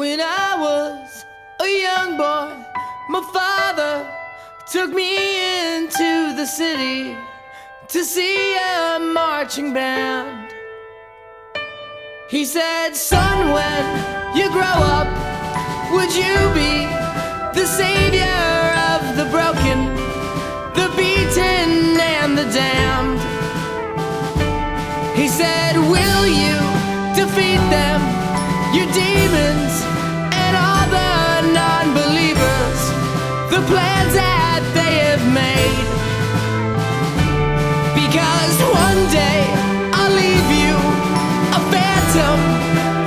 When I was a young boy, my father took me into the city to see a marching band. He said, son, when you grow up, would you be the savior of the broken, the beaten and the damned? He said, will you defeat them, your demons and all the non-believers, the plans that they have made? Because one day I'll leave you a phantom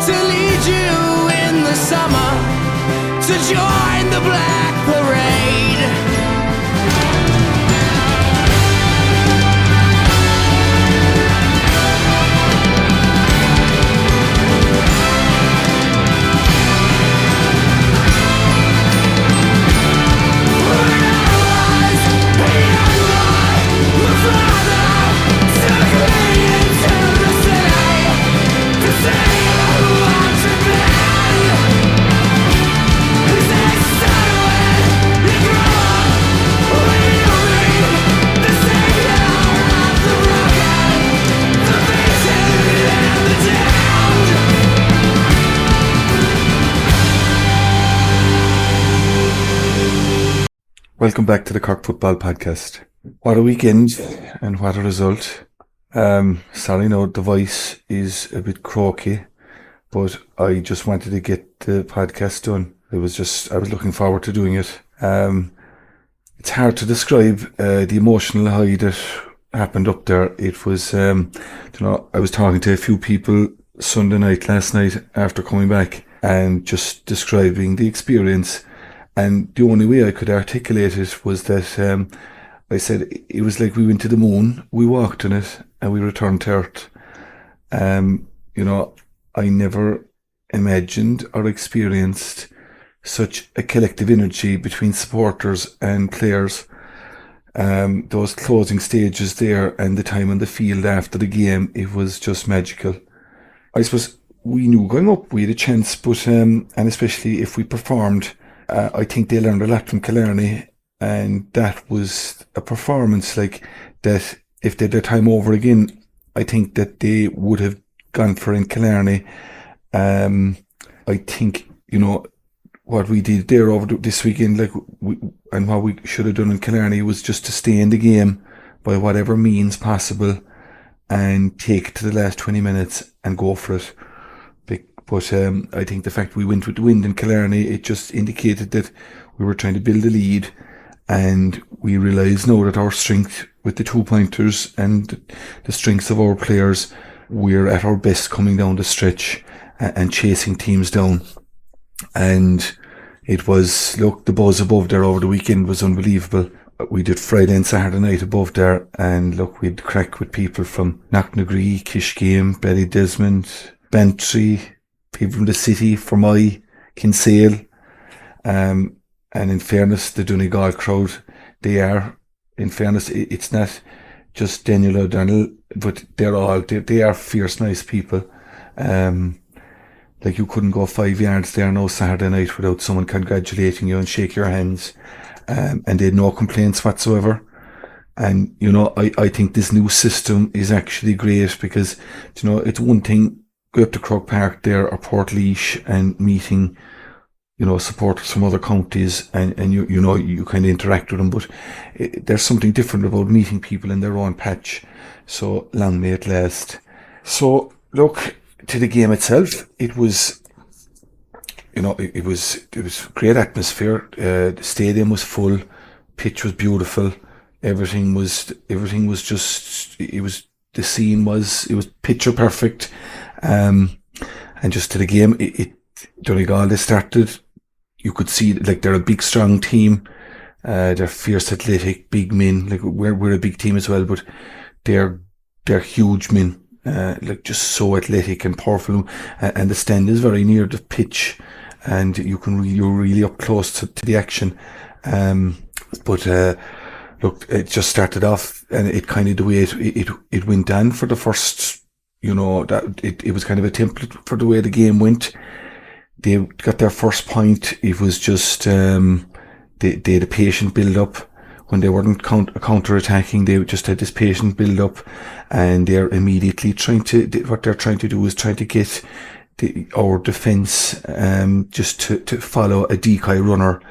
to lead you in the summer to join the Black Parade. Welcome back to the Cork Football Podcast. What a weekend and what a result. Sorry, no, the voice is a bit croaky, but I just wanted to get the podcast done. I was looking forward to doing it. It's hard to describe the emotional high that happened up there. It was, I was talking to a few people Sunday night, last night, after coming back, and just describing the experience. And the only way I could articulate it was that I said it was like we went to the moon, we walked on it, and we returned to Earth. I never imagined or experienced such a collective energy between supporters and players. Those closing stages there and the time on the field after the game, it was just magical. I suppose we knew going up we had a chance, but and especially if we performed, I think they learned a lot from Killarney, and that was a performance like that. If they had their time over again, I think that they would have gone for in Killarney. I think, what we did there over this weekend, and what we should have done in Killarney was just to stay in the game by whatever means possible and take it to the last 20 minutes and go for it. But I think the fact we went with the wind in Killarney, it just indicated that we were trying to build a lead, and we realise now that our strength with the 2-pointers and the strengths of our players, we're at our best coming down the stretch and chasing teams down. And it was, look, the buzz above there over the weekend was unbelievable. We did Friday and Saturday night above there, and look, we'd crack with people from Knocknagree, Kishgame, Ballydesmond, Bantry, people from the city, Fermoy, Kinsale, and in fairness, the Donegal crowd, they are, in fairness, it's not just Daniel O'Donnell, but they are fierce, nice people. You couldn't go 5 yards there no Saturday night without someone congratulating you and shake your hands, and they had no complaints whatsoever. And, I think this new system is actually great because, it's one thing, go up to Croke Park there or Portlaoise and meeting, supporters from other counties, and you kind of interact with them, but there's something different about meeting people in their own patch. So long may it last. So look, to the game itself, it was great atmosphere. The stadium was full, pitch was beautiful, everything was just, the scene was picture perfect. And just to the game, Donegal, they started, you could see they're a big strong team, they're fierce athletic, big men, we're a big team as well, but they're huge men, just so athletic and powerful, and the stand is very near the pitch, and you're really up close to the action. But look, it just started off, and it kind of, the way it went on for the first, that it was kind of a template for the way the game went. they got their first point. It was just, they had a patient build up. When they weren't counter-attacking, they just had this patient build up, and they're immediately what they're trying to do is trying to get our defence just to follow a decoy runner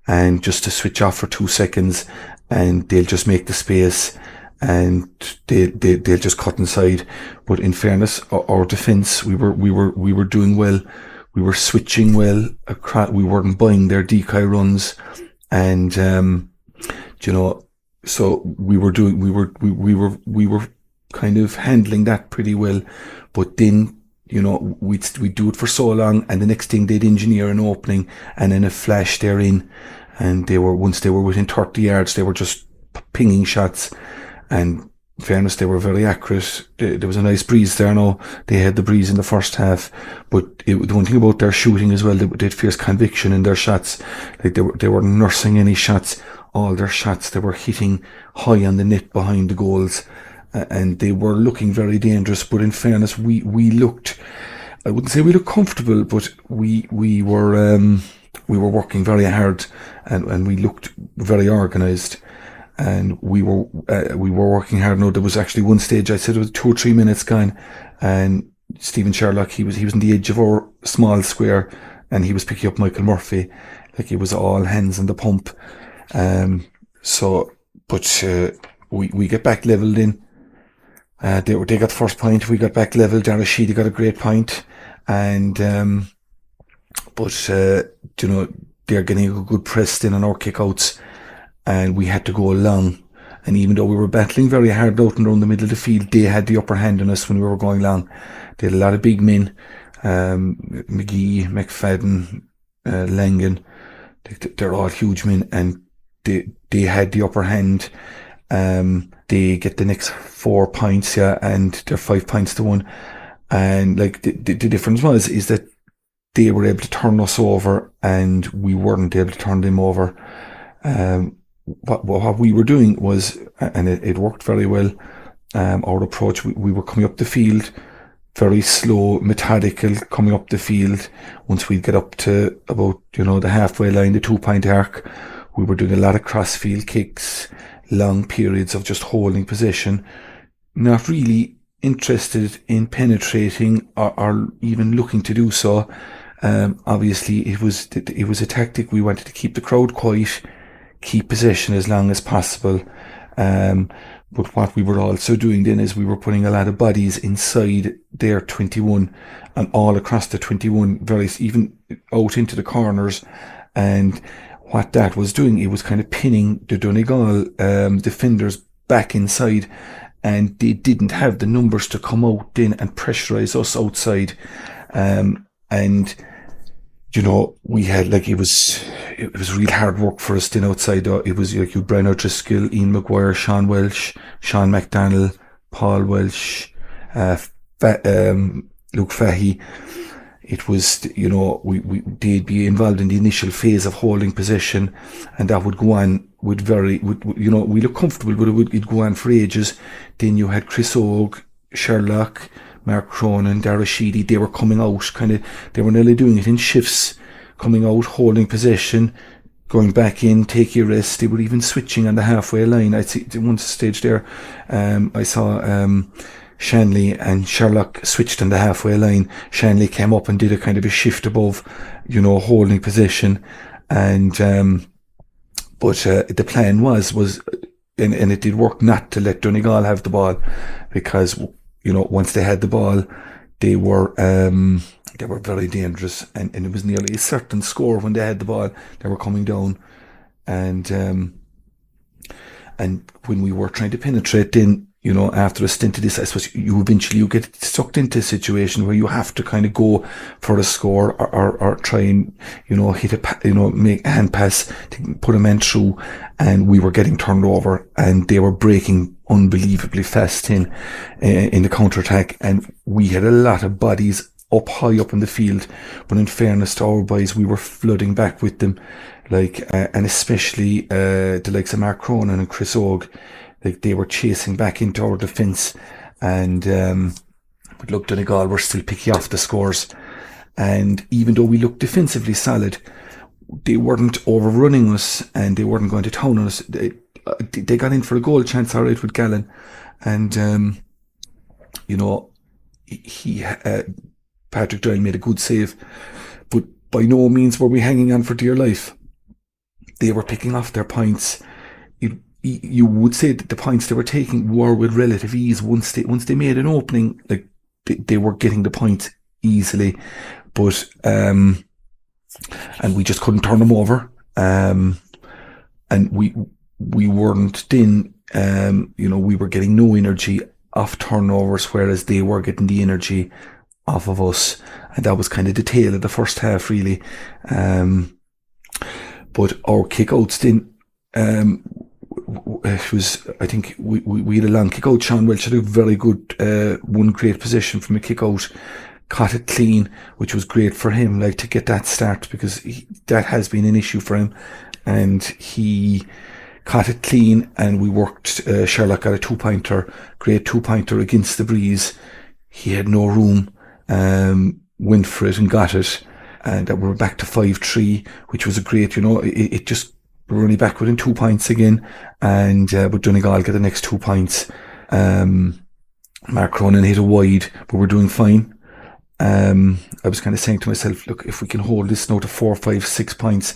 and just to switch off for 2 seconds, and they'll just make the space and they'll just cut inside. But in fairness, our defence, we were doing well. We were switching well. We weren't buying their decoy runs, and so we were kind of handling that pretty well. But then, we'd do it for so long, and the next thing they'd engineer an opening, and in a flash they're in, and once they were within 30 yards, they were just pinging shots. And in fairness, they were very accurate. There was a nice breeze there. No, they had the breeze in the first half, but the one thing about their shooting as well, they had fierce conviction in their shots. Like they were nursing any shots. All their shots, they were hitting high on the net behind the goals, and they were looking very dangerous. But in fairness, we looked, I wouldn't say we looked comfortable, but we were working very hard, and we looked very organised, and we were working hard. No, there was actually one stage, I said it was 2 or 3 minutes gone, and Stephen Sherlock, he was on the edge of our small square, and he was picking up Michael Murphy, like it was all hands on the pump. We get back levelled in. They got the first point. We got back levelled. Darragh got a great point, and they're getting a good press in on our kickouts, and we had to go long. And even though we were battling very hard out and around the middle of the field, they had the upper hand on us when we were going long. They had a lot of big men, McGee, McFadden, Langan. They're all huge men, and they had the upper hand. They get the next 4 points, and they're 5 points to 1. And like the difference is that they were able to turn us over, and we weren't able to turn them over. What we were doing was, and it worked very well. Our approach, we were coming up the field, very slow, methodical, coming up the field. Once we'd get up to about, the halfway line, the 2-point arc, we were doing a lot of cross-field kicks, long periods of just holding possession, not really interested in penetrating or even looking to do so. Obviously, it was a tactic. We wanted to keep the crowd quiet, keep possession as long as possible. But what we were also doing then is we were putting a lot of bodies inside their 21 and all across the 21, even out into the corners. And what that was doing, it was kind of pinning the Donegal defenders back inside, and they didn't have the numbers to come out then and pressurise us outside. We had, like, it was real hard work for us then outside. It was like you, Brian O'Driscoll, Ian Maguire, Sean Welsh, Sean McDonnell, Paul Welsh, Luke Fahey. It was, they'd be involved in the initial phase of holding possession, and that would go on we look comfortable, but it'd go on for ages. Then you had Chris Ogue, Sherlock, Mark Cronin, Darragh, they were coming out, they were nearly doing it in shifts, coming out, holding possession, going back in, take your rest. They were even switching on the halfway line. I'd see one stage there, I saw Shanley and Sherlock switched on the halfway line. Shanley came up and did a kind of a shift above, holding possession, and the plan was and it did work, not to let Donegal have the ball, because once they had the ball, they were very dangerous, and it was nearly a certain score when they had the ball. They were coming down, and when we were trying to penetrate, then after a stint of this, I suppose you eventually get sucked into a situation where you have to kind of go for a score, or try and hit make a hand pass to put a man through, and we were getting turned over, and they were breaking unbelievably fast in the counter attack, and we had a lot of bodies up high up in the field. But in fairness to our boys, we were flooding back with them, and especially the likes of Mark Cronin and Chris Ogue. Like, they were chasing back into our defence, and but look, Donegal were still picking off the scores, And even though we looked defensively solid, they weren't overrunning us and they weren't going to town on us. They got in for a goal chance, all right, with Gallen. And, Patrick Doyle made a good save. But by no means were we hanging on for dear life. They were picking off their points. You would say that the points they were taking were with relative ease. Once they made an opening, like they were getting the point easily. But and we just couldn't turn them over. And we weren't then. We were getting no energy off turnovers, whereas they were getting the energy off of us, and that was kind of the tail of the first half, really. But our kickouts then, it was, I think we had a long kick out. Sean Welch had a very good one great position from a kick out, caught it clean, which was great for him, like to get that start, because that has been an issue for him, and he caught it clean, and we worked. Sherlock got a 2-pointer, great 2-pointer against the breeze. He had no room, went for it and got it, and we were back to 5-3, which was a great, it just, we were only back within 2 points again, and but Donegal got the next 2 points. Mark Cronin hit a wide, but we're doing fine. I was kind of saying to myself, look, if we can hold this now to 4, 5, 6 points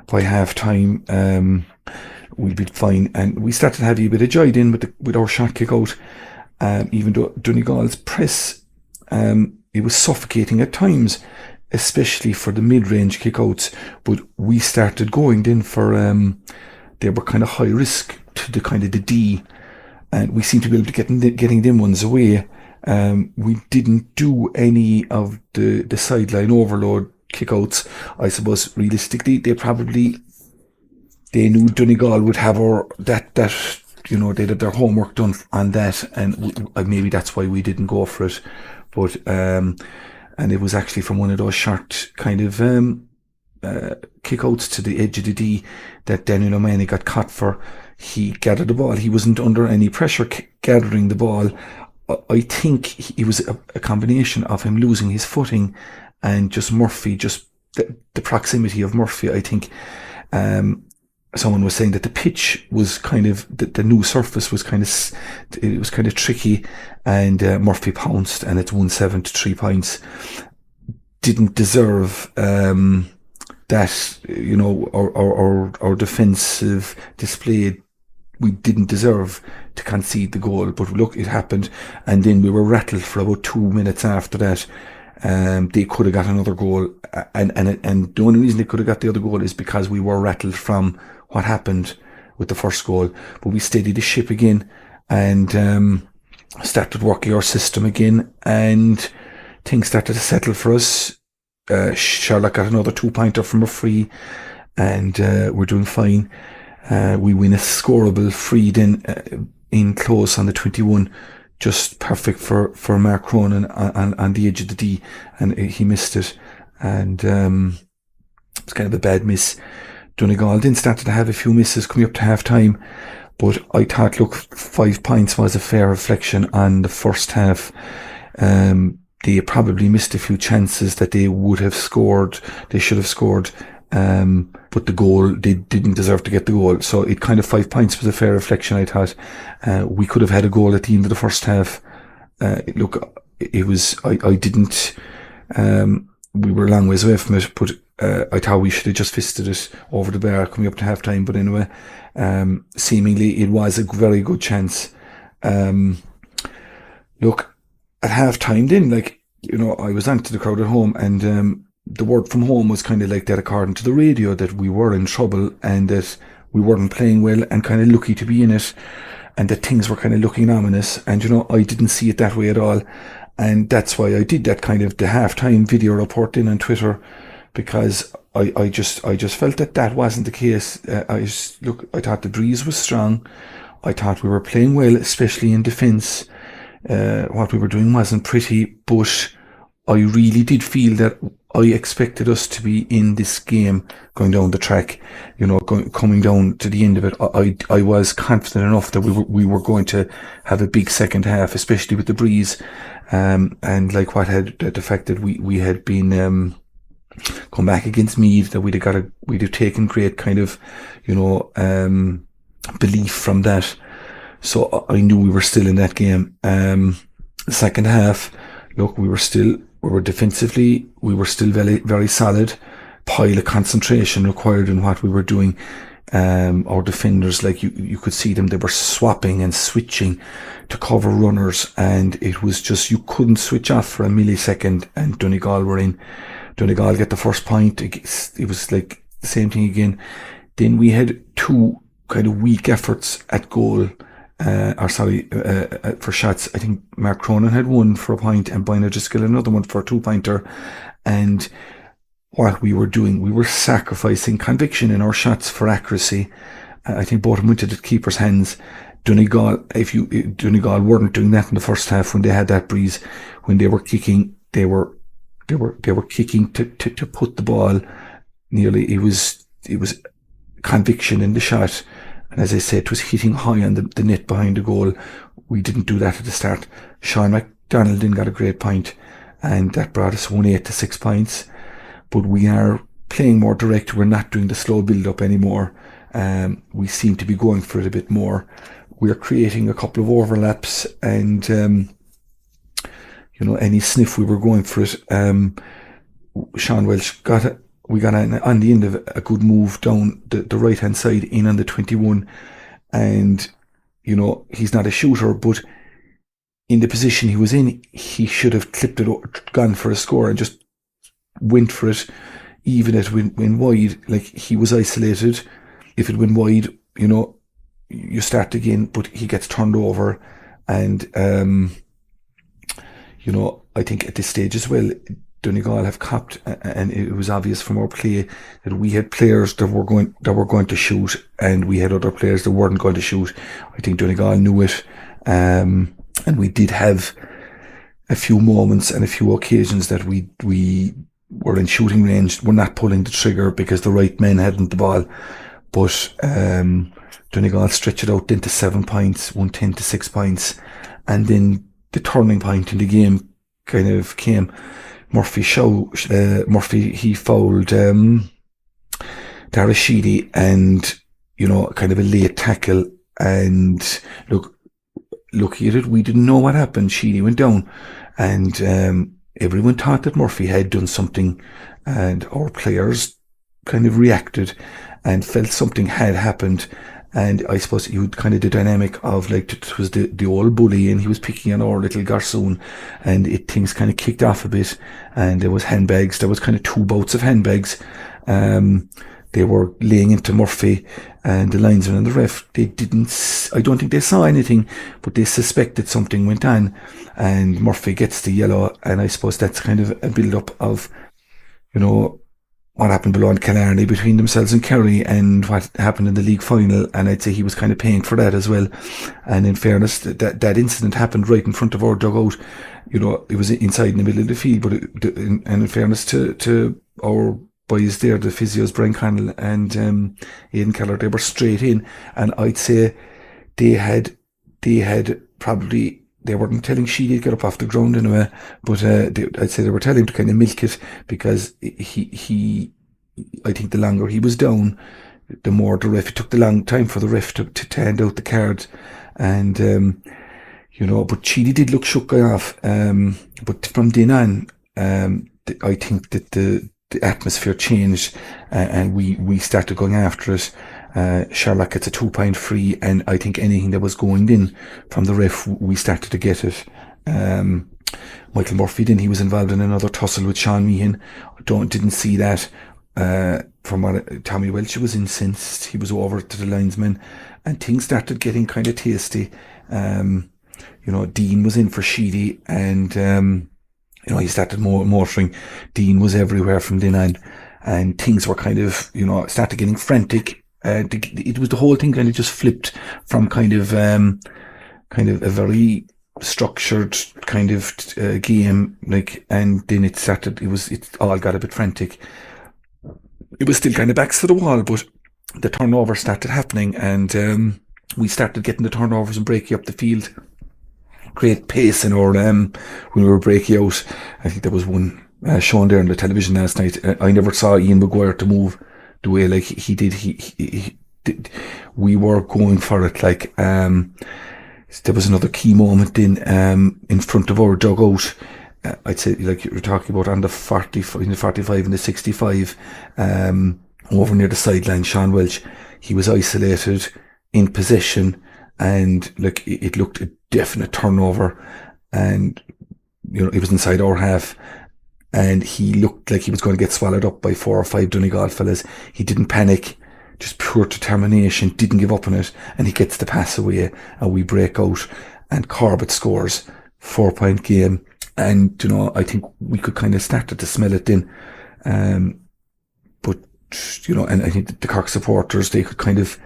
by half time, we'll be fine. And we started to have a bit of joy in with our shot kick out, even though Donegal's press, it was suffocating at times, especially for the mid-range kickouts. But we started going then for, they were kind of high risk to the kind of the D, and we seemed to be able to getting them ones away. We didn't do any of the sideline overload kickouts. I suppose realistically, they knew Donegal would have that they had their homework done on that, and maybe that's why we didn't go for it. But and it was actually from one of those short kind of kickouts to the edge of the D that Daniel O'Mahony got caught for. He gathered the ball. He wasn't under any pressure gathering the ball. I think it was a combination of him losing his footing and just Murphy, just the proximity of Murphy. I think someone was saying that the pitch was kind of, the new surface was kind of tricky, and Murphy pounced, and it's 1-7 to 3 points. Didn't deserve that, our defensive display. We didn't deserve to concede the goal, but look, it happened, and then we were rattled for about 2 minutes after that. They could have got another goal, and the only reason they could have got the other goal is because we were rattled from what happened with the first goal. But we steadied the ship again and started working our system again, and things started to settle for us. Sherlock got another 2-pointer from a free, and we're doing fine. We win a scoreable free then in close on the 21, just perfect for Mark Cronin on the edge of the D, and he missed it, and it was kind of a bad miss. Donegal then started to have a few misses coming up to half time, but I thought, look, 5 points was a fair reflection on the first half. They probably missed a few chances that they would have scored, they should have scored, but the goal, they didn't deserve to get the goal. So it kind of 5 points was a fair reflection, I thought. We could have had a goal at the end of the first half. Look, it was, I didn't, we were a long ways away from it, but I thought we should have just fisted it over the bar coming up to half time. But anyway, seemingly it was a very good chance. Look, at half time then, I was on to the crowd at home, and the word from home was kind of like that, according to the radio, that we were in trouble and that we weren't playing well and kind of lucky to be in it, and that things were kind of looking ominous. And I didn't see it that way at all, and that's why I did that kind of the half-time video report in on Twitter, because I just felt that wasn't the case. I thought the breeze was strong. I thought we were playing well, especially in defence. What we were doing wasn't pretty, but I really did feel that I expected us to be in this game going down the track, coming down to the end of it. I was confident enough that we were going to have a big second half, especially with the breeze, and like the fact that we had been come back against Meath, that we'd have taken great kind of, belief from that. So I knew we were still in that game. The second half, look, we were defensively, we were still very, very solid. Pile of concentration required in what we were doing. Our defenders, like you could see them, they were swapping and switching to cover runners, and it was just, you couldn't switch off for a millisecond, and Donegal were in. Donegal get the first point. It was like the same thing again. Then we had two kind of weak efforts at goal, for shots. I think Mark Cronin had one for a point and Boyna Jiskill another one for a 2-pointer. And what we were doing, we were sacrificing conviction in our shots for accuracy. I think both of them went to the keeper's hands. Donegal weren't doing that in the first half when they had that breeze. When they were kicking, they were kicking to put the ball nearly. It was conviction in the shot, and as I said, it was hitting high on the net behind the goal. We didn't do that at the start. Sean McDonald then got a great point, and that brought us 1-8 to 6 points. But we are playing more direct. We're not doing the slow build up anymore. We seem to be going for it a bit more. We're creating a couple of overlaps, and any sniff we were going for it. Sean Welsh we got on the end of a good move down the right hand side in on the 21, and he's not a shooter, but in the position he was in, he should have clipped it, gone for a score, and just went for it, even if it went wide. Like, he was isolated. If it went wide, you start again, but he gets turned over, and I think at this stage as well, Donegal have copped, and it was obvious from our play that we had players that were going to shoot, and we had other players that weren't going to shoot. I think Donegal knew it, and we did have a few moments and a few occasions that we were in shooting range. We're not pulling the trigger because the right men hadn't the ball, but Donegal stretched it out then to 7 points, 1-10 to 6 points, and then the turning point in the game kind of came. Murphy, he fouled Dara Sheedy, and kind of a late tackle, and looking at it, we didn't know what happened. Sheedy went down, and everyone thought that Murphy had done something, and our players kind of reacted and felt something had happened. And I suppose you kind of the dynamic of, like, it was the old bully, and he was picking on our little garçon, and things kind of kicked off a bit, and there was handbags. There was kind of 2 boats of handbags. They were laying into Murphy, and the linesman and the ref, I don't think they saw anything, but they suspected something went on, and Murphy gets the yellow. And I suppose that's kind of a build up of, what happened below in Killarney between themselves and Kerry, and what happened in the league final, and I'd say he was kind of paying for that as well. And in fairness, that incident happened right in front of our dugout. It was inside in the middle of the field, but and in fairness to our boys there, the physios, Brian Connell and Aidan Keller, they were straight in, and I'd say they had probably, they weren't telling Sheedy to get up off the ground anyway, but I'd say they were telling him to kind of milk it, because I think the longer he was down, the more the ref, it took the long time for the ref to hand out the card. And but Sheedy did look shook off, but from then on, I think that the atmosphere changed, and we started going after it. Sherlock gets a 2-point free, and I think anything that was going in from the ref, we started to get it. Michael Murphy, then he was involved in another tussle with Sean Meehan. Didn't see that. From what Tommy Welch was incensed, he was over to the linesman, and things started getting kind of tasty. Dean was in for Sheedy, and he started motoring. Dean was everywhere from then on, and things were kind of, started getting frantic. It was, the whole thing kind of just flipped from kind of a very structured, kind of game, like, and then it all got a bit frantic. It was still kind of backs to the wall, but the turnover started happening, and we started getting the turnovers and breaking up the field. Great pace in our when we were breaking out. I think there was one shown there on the television last night. I never saw Ian Maguire to move the way like he did. He did. We were going for it. Like there was another key moment in front of our dugout. I'd say, like you were talking about, on the 45 and the 65, over near the sideline, Sean Welch, he was isolated in possession, and like it looked a definite turnover, and it was inside our half, and he looked like he was going to get swallowed up by 4 or 5 Donegal fellas. He didn't panic, just pure determination, didn't give up on it, and he gets the pass away, and we break out, and Corbett scores, 4-point game. And, I think we could kind of started to smell it then. But, and I think the Cork supporters, they could kind of,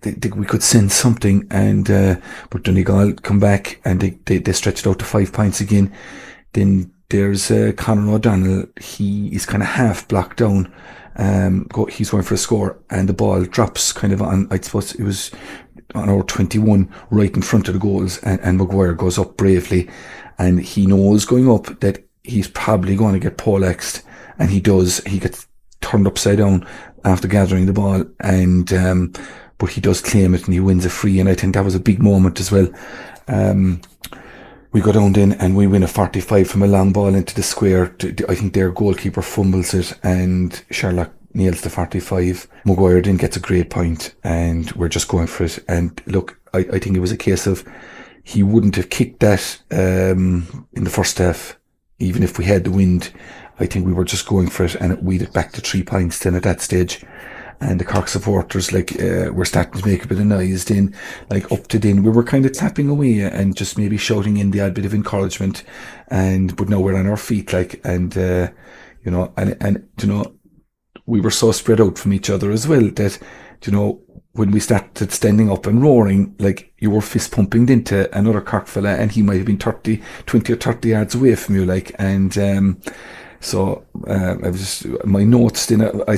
we could sense something, and, but Donegal come back and they stretched out to 5 points again. Then there's, Conor O'Donnell. He is kind of half blocked down. He's going for a score, and the ball drops kind of on, I suppose it was on our 21, right in front of the goals, and Maguire goes up bravely. And he knows going up that he's probably going to get poleaxed, and he does. He gets turned upside down after gathering the ball, and but he does claim it, and he wins a free. And I think that was a big moment as well. We go down then, and we win a 45 from a long ball into the square. I think their goalkeeper fumbles it, and Sherlock nails the 45. Maguire then gets a great point, and we're just going for it. And look, I think it was a case of, he wouldn't have kicked that in the first half, even if we had the wind. I think we were just going for it, and we'd it back to 3 points then at that stage. And the Cork supporters, like, were starting to make a bit of noise then, like up to then. We were kind of tapping away and just maybe shouting in the odd bit of encouragement, but now we're on our feet, like, and we were so spread out from each other as well that, when we started standing up and roaring, like, you were fist pumping into another Cork fella, and he might have been 20 or 30 yards away from you, like, and so I was just, my notes then, I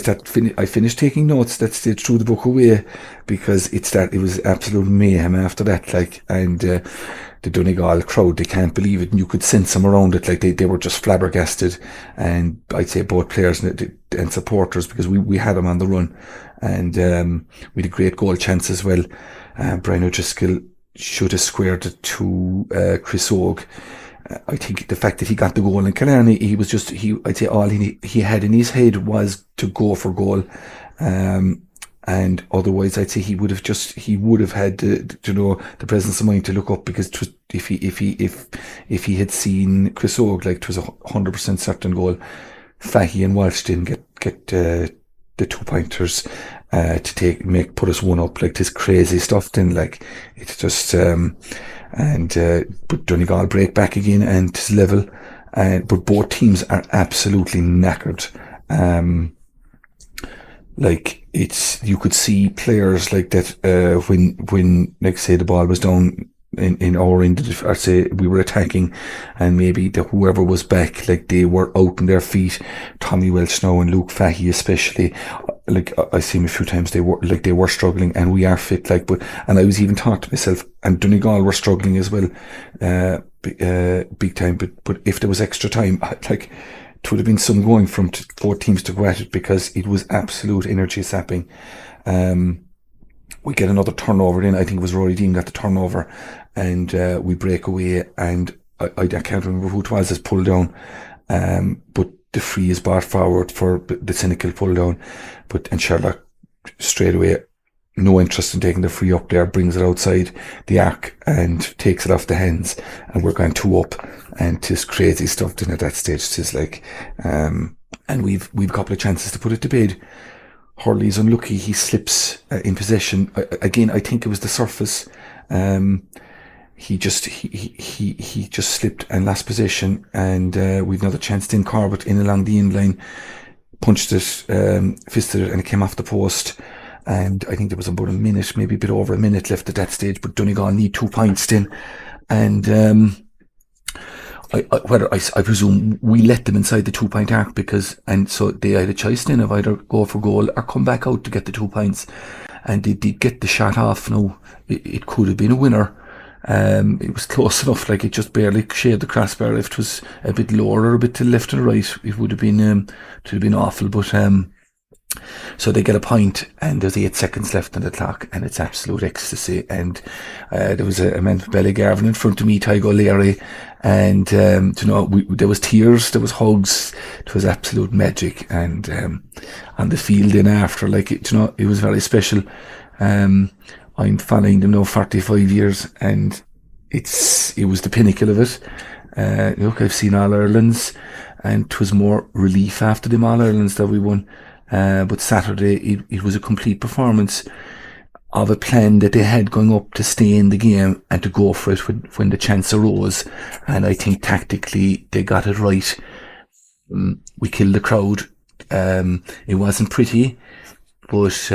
finished taking notes that stage, threw the book away, because it was absolute mayhem after that, like, and the Donegal crowd, they can't believe it, and you could sense them around it, like they were just flabbergasted, and I'd say both players and supporters, because we had them on the run. And we had a great goal chance as well. Brian O'Driscoll should have squared it to Chris Ogue. I think the fact that he got the goal in Killarney, I'd say all he had in his head was to go for goal. And otherwise, I'd say he would have had the presence of mind to look up, because if he had seen Chris Ogue, like, it was 100% certain goal. Fahey and Walsh didn't get the 2-pointers to put us 1 up, like, this crazy stuff then, like, it's just but Donegal break back again, and it's level, but both teams are absolutely knackered. Like, you could see players like that when like, say, the ball was down in our end, or say we were attacking, and maybe whoever was back, like, they were out on their feet. Tommy Welch now and Luke Fahey especially, like, I see him a few times, they were struggling, and we are fit, like, and I was even talking to myself, and Donegal were struggling as well, big time, but if there was extra time, like, it would have been some going from 4 teams to go at it, because it was absolute energy sapping. We get another turnover then. I think it was Rory Dean got the turnover, and we break away, and I can't remember who it was that's pulled down, but the free is brought forward for the cynical pull down, and Sherlock straight away, no interest in taking the free up there, brings it outside the arc and takes it off the hands, and we're going 2 up, and 'tis crazy stuff then at that stage. 'Tis like, and we've a couple of chances to put it to bed. Hurley's unlucky, he slips in possession. Again, I think it was the surface. He just slipped and lost possession, and we've another chance. Then Corbett in along the end line, punched it, fisted it, and it came off the post. And I think there was about a minute, maybe a bit over a minute left at that stage, but Donegal need 2 points then. And I presume we let them inside the 2 point arc and so they had a choice then of either go for goal or come back out to get the 2 points, and they did get the shot off. Now it could have been a winner. It was close enough, like it just barely shaved the crossbar. If it was a bit lower or a bit to the left or the right, it would have been awful. But so they get a point, and there's 8 seconds left on the clock, and it's absolute ecstasy. And there was a man from Ballygarvan in front of me, Tygo Leary, and there was tears, there was hugs. It was absolute magic. And on the field in after, like it was very special. I'm following them now 45 years, and it was the pinnacle of it. Look, I've seen All Irelands, and it was more relief after them All Irelands that we won. But Saturday, it was a complete performance of a plan that they had going up to stay in the game and to go for it when the chance arose. And I think tactically they got it right. We killed the crowd. It wasn't pretty, but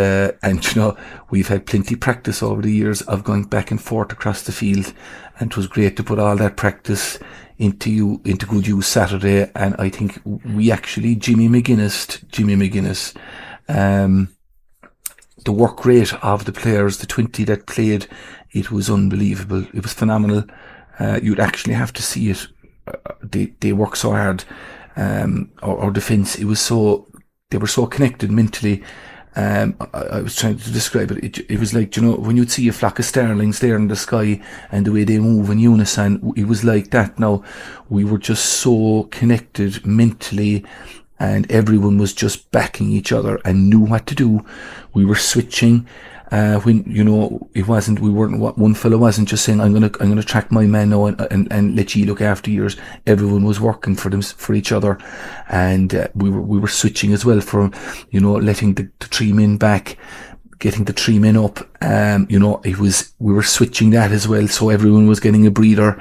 we've had plenty of practice over the years of going back and forth across the field, and it was great to put all that practice into good use Saturday. And I think we actually, Jimmy McGuinness, the work rate of the players, the 20 that played, it was unbelievable. It was phenomenal. You'd actually have to see it. They work so hard. Our defence, they were so connected mentally. I was trying to describe it. It was like, when you'd see a flock of starlings there in the sky and the way they move in unison, it was like that. Now, we were just so connected mentally, and everyone was just backing each other and knew what to do. We were switching. When one fellow wasn't just saying, I'm gonna track my man now and let you look after yours. Everyone was working for each other, and we were switching as well from letting the 3 men back, getting the 3 men up. We were switching that as well, so everyone was getting a breather.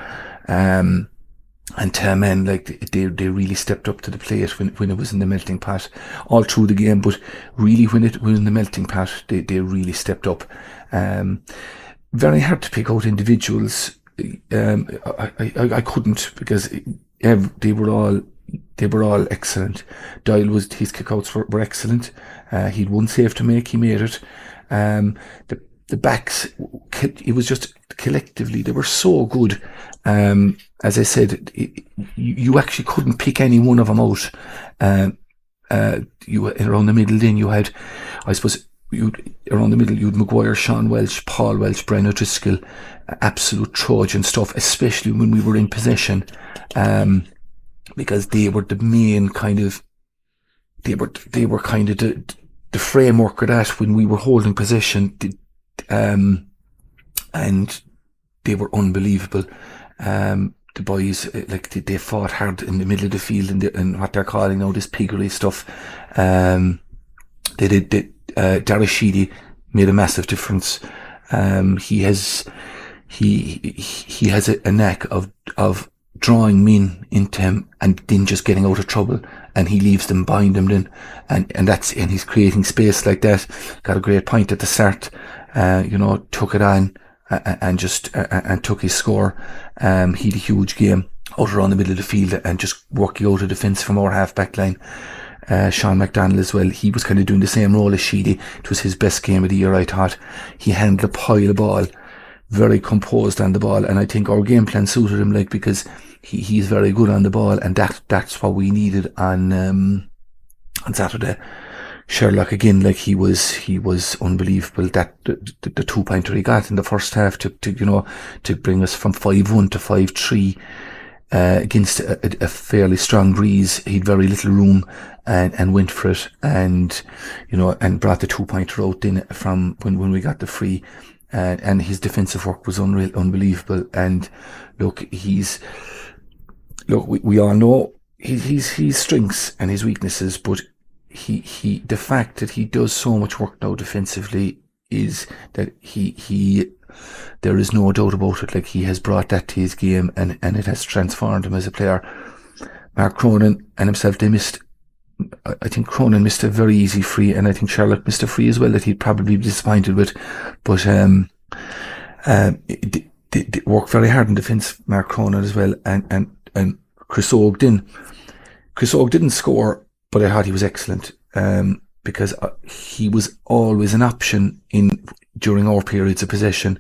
And men, like they really stepped up to the plate when it was in the melting pot all through the game, but really when it was in the melting pot, they really stepped up. Very hard to pick out individuals. I couldn't, because they were all excellent. Doyle his kickouts were excellent. He'd one save to make, he made it. The backs, it was just collectively, they were so good. As I said, you actually couldn't pick any one of them out. You around the middle, then you had, I suppose, around the middle, you had Maguire, Sean Welch, Paul Welch, Brian O'Driscoll, absolute Trojan stuff, especially when we were in possession, because they were the main kind of, they were kind of the framework of that when we were holding possession. And they were unbelievable. The boys, they fought hard in the middle of the field and what they're calling now this piggery stuff. They did. Dara Sheedy made a massive difference. He has a knack of drawing men into him and then just getting out of trouble, and he leaves them behind him then, and he's creating space like that. Got a great point at the start. Took it on and took his score. He had a huge game out around the middle of the field and just working out of defence from our half-back line. Sean McDonald as well, he was kind of doing the same role as Sheedy. It was his best game of the year, I thought. He handled a pile of ball, very composed on the ball, and I think our game plan suited him, because he's very good on the ball, and that's what we needed on Saturday. Sherlock again, he was unbelievable. That the 2-pointer he got in the first half to bring us from 5-1 to 5-3 against a fairly strong breeze. He'd very little room and went for it, and brought the 2-pointer out in from when we got the free, and his defensive work was unbelievable. And we all know his strengths and his weaknesses, but the fact that he does so much work now defensively is that there is no doubt about it. He has brought that to his game, and it has transformed him as a player. Mark Cronin and himself, I think Cronin missed a very easy free, and I think Charlotte missed a free as well that he'd probably be disappointed with, but they work very hard in defence, Mark Cronin as well, and Chris Og didn't. Chris Og didn't score, but I thought he was excellent, because he was always an option during our periods of possession.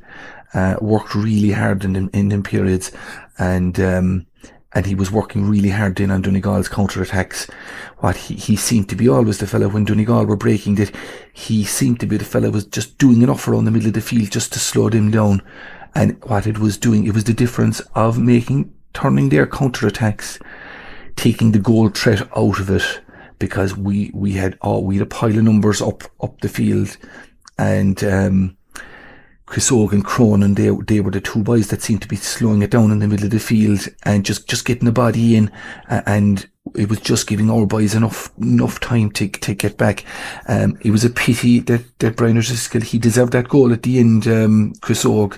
Worked really hard in them periods, and he was working really hard in on Donegal's counter-attacks. He seemed to be always the fella when Donegal were breaking it. He seemed to be the fella was just doing enough around the middle of the field just to slow them down. And what it was doing, it was the difference of turning their counter-attacks, taking the goal threat out of it, because we had a pile of numbers up the field, and Chris Og and Cronin, they were the two boys that seemed to be slowing it down in the middle of the field and just getting the body in, and it was just giving our boys enough time to get back. It was a pity that Brian O'Driscoll, he deserved that goal at the end, Chris Og,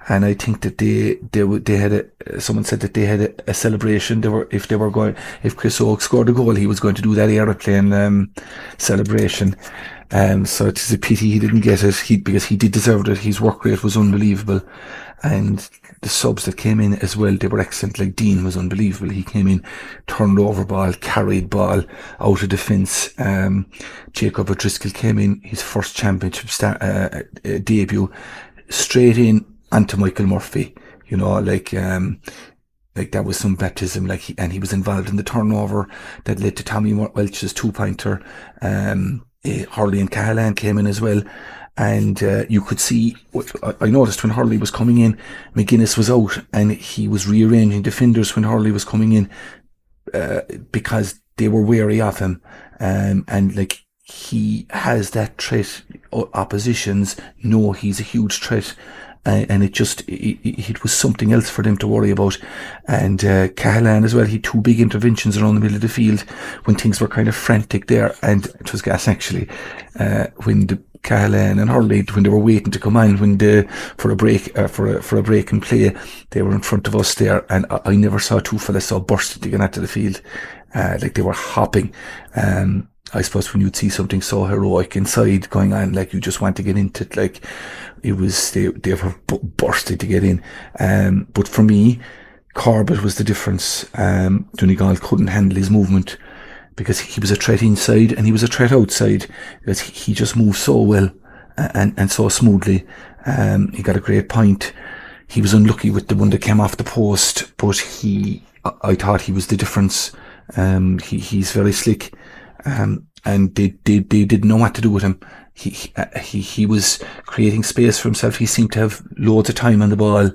and I think that they had someone said that they had a celebration. If Chris Og scored a goal, he was going to do that aeroplane celebration. So it's a pity he didn't get it, because he did deserve it. His work rate was unbelievable, and the subs that came in as well, they were excellent. Like Dean was unbelievable. He came in, turned over ball, carried ball out of defence. Jacob O'Driscoll came in, his first championship debut, straight in onto Michael Murphy. Like that was some baptism. And he was involved in the turnover that led to Tommy Welch's 2-pointer. Hurley and Cahalane came in as well, and you could see, I noticed when Hurley was coming in, McGuinness was out, and he was rearranging defenders when Hurley was coming in, because they were wary of him, and like, he has that threat. Oppositions know he's a huge threat, and it was something else for them to worry about. And Cahalane as well, he had 2 big interventions around the middle of the field when things were kind of frantic there, and it was gas actually, when the Cahalane and Hurley, when they were waiting to come on for a break in play, they were in front of us there, and I never saw 2 fellas so bursting to get onto the field, like they were hopping. I suppose when you'd see something so heroic inside going on, like, you just want to get into it. Like, it was, they were bursting to get in. But for me, Corbett was the difference. Donegal couldn't handle his movement, because he was a threat inside and he was a threat outside, because he just moved so well and so smoothly. He got a great point. He was unlucky with the one that came off the post, but I thought he was the difference. He's very slick. And they didn't know what to do with him. He was creating space for himself. He seemed to have loads of time on the ball.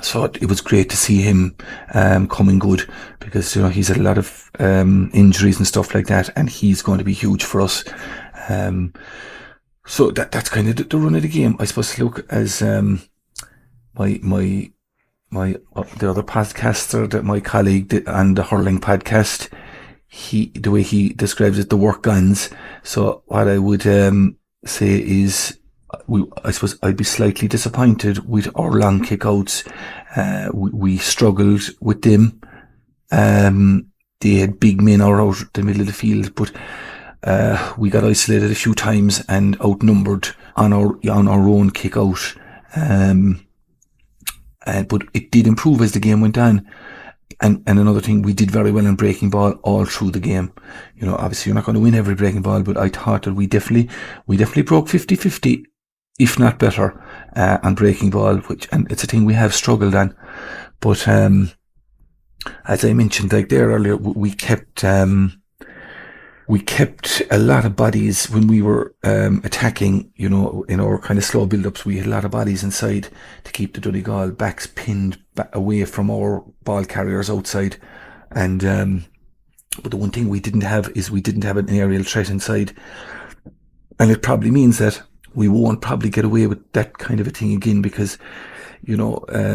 So it was great to see him coming good, because he's had a lot of injuries and stuff like that, and he's going to be huge for us. So that's kind of the run of the game, I suppose. Look, as my the other podcaster, that my colleague on the hurling podcast, the way he describes it, the work guns. So what I would say is, I suppose I'd be slightly disappointed with our long kickouts. We struggled with them. They had big men out the middle of the field, but we got isolated a few times and outnumbered on our own kick out. But it did improve as the game went on. And another thing, we did very well in breaking ball all through the game. Obviously you're not going to win every breaking ball, but I thought that we definitely broke 50-50, if not better, on breaking ball, and it's a thing we have struggled on. But as I mentioned, like there earlier, we kept a lot of bodies when we were attacking. In our kind of slow build-ups, we had a lot of bodies inside to keep the Donegal backs pinned away from our ball carriers outside. And but the one thing we didn't have an aerial threat inside, and it probably means that we won't probably get away with that kind of a thing again, because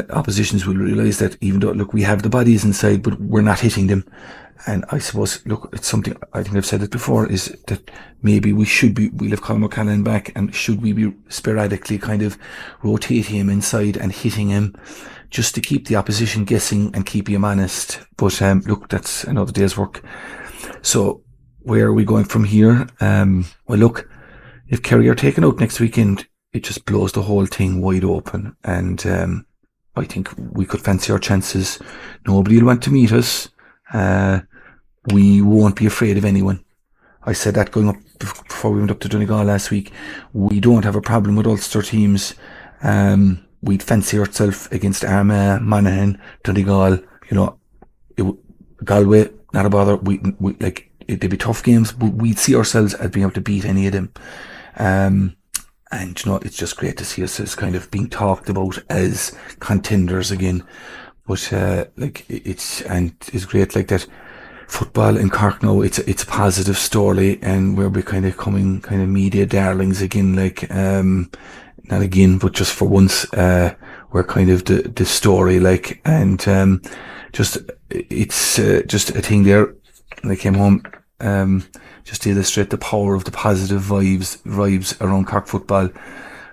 oppositions will realise that even though, look, we have the bodies inside, but we're not hitting them. And I suppose, look, it's something, I think I've said it before, is that maybe we'll have Colin O'Callaghan back, and should we be sporadically kind of rotating him inside and hitting him, just to keep the opposition guessing and keep him honest. But look, that's another day's work. So where are we going from here? Well, look, if Kerry are taken out next weekend, it just blows the whole thing wide open. And I think we could fancy our chances. Nobody will want to meet us. We won't be afraid of anyone. I said that going up before we went up to Donegal last week. We don't have a problem with Ulster teams. We'd fancy ourselves against Armagh, Monaghan, Donegal. Galway, not a bother. We like they'd be tough games, but we'd see ourselves as being able to beat any of them. And it's just great to see us as kind of being talked about as contenders again. But it's great like that. Football in Cork now, it's a positive story, and we're becoming kind of media darlings again. Like not again, but just for once, we're kind of the story. Like, and it's just a thing there. When I came home, just to illustrate the power of the positive vibes around Cork football.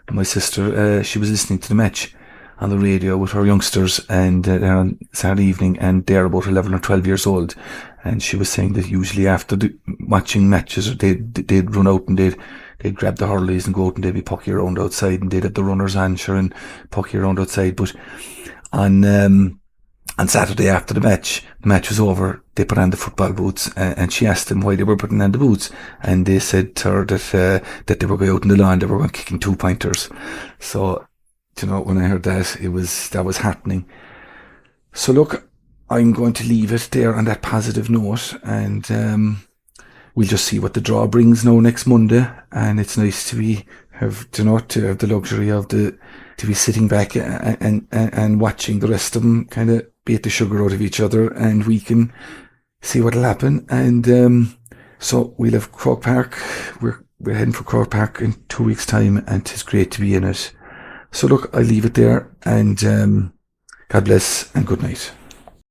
My sister, she was listening to the match on the radio with her youngsters, and on Saturday evening, and they're about 11 or 12 years old, and she was saying that usually after watching matches, they'd run out and they'd grab the hurleys and go out and they'd be pucky around outside, and they'd have the runners on, sure, and pucky around outside. But on Saturday after the match was over, they put on the football boots, and she asked them why they were putting on the boots, and they said to her that they were going out in the lawn, they were going kicking 2-pointers. So, when I heard that, that was happening. So look, I'm going to leave it there on that positive note, and we'll just see what the draw brings now next Monday. And it's nice to have the luxury to be sitting back and watching the rest of them kind of beat the sugar out of each other, and we can see what'll happen. And so we'll have Croke Park. We're heading for Croke Park in 2 weeks' time, and it's great to be in it. So look, I'll leave it there, and God bless and good night.